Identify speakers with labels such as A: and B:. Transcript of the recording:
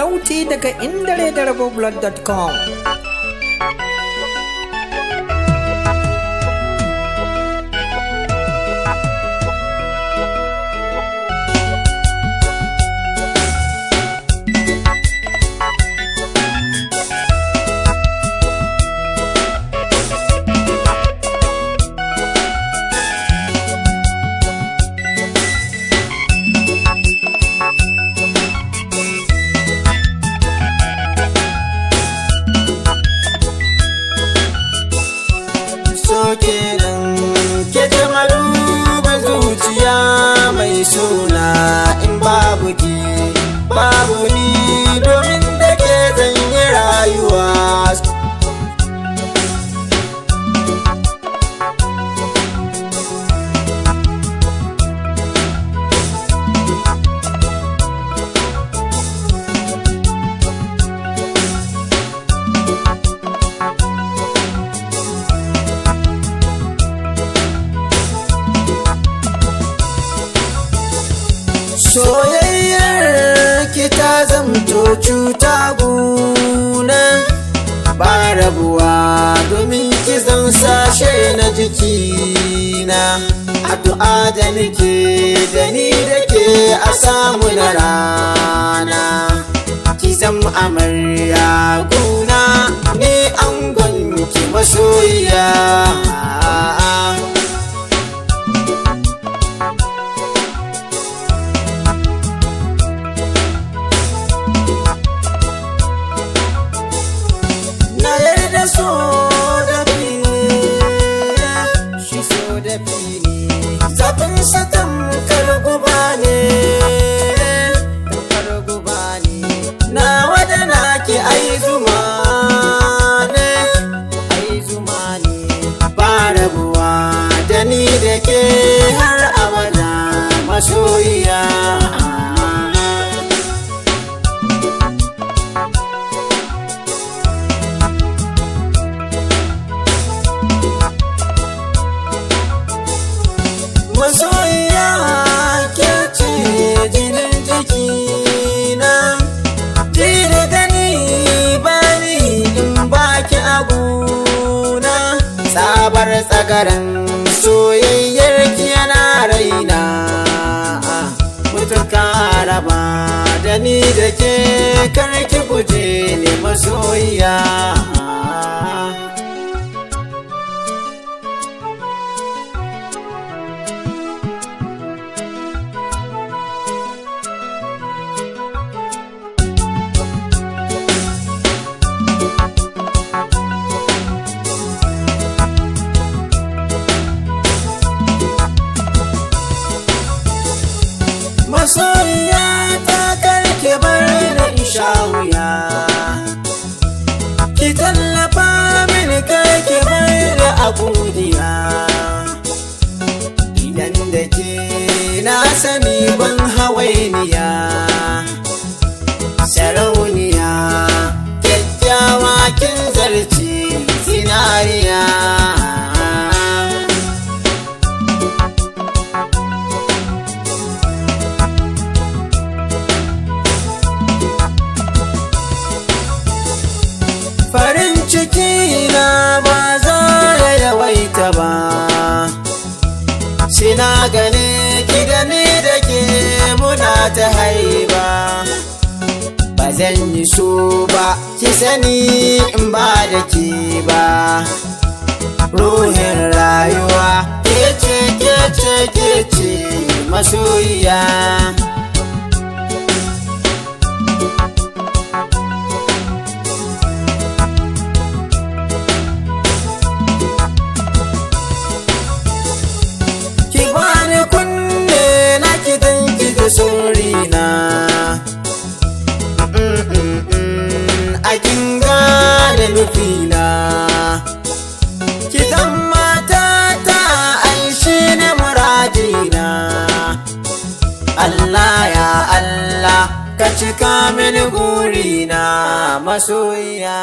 A: sauti daga indaredaraboblood.com.
B: Kenan ke ta duba zuciya mai suna in babu ki babu ni domin da ke zan yi rayuwa. Soyayyar ki ta zamto cuta guna ba rabuwa domin ki zan sashe na jikina. Addu'a da nake da ni da ke a samu na rana ki zam amarya guna ni angon ki masoyiya. So da fili, shi so da fili, zafin sa tamkar guba ne, tamkar guba ne. Na wada naki ai zuma ne, ai zuma ne. Ba rabuwa da ni da ke har abada masoyiya. Masoyiya ke ce jinin jikina, ji da gani bani in baki aguna. Sabar tsagaran soyayyar ki yana raina, mutuka raba da ni da ke karki guje ni masoyiya. Masoyiya ta karke bar da isha wuya, ki tallafa mini karke bar da abudiya. Idan da ke na sani ban hawainiya, sarauniya kyakkyawa kin zarce zinariya. Farin ciki na ba za ya yawaita ba, sina gane ki da ni da ke muna ta haiba. Ba zan yi so ba ki sani in ba da ke ba. Ruhin rayuwa ke ce masoyiya. Sorina akin gane nufina, kitan matata aishi ne muradina. Allah ya Allah ka cika mini burina masoyiya.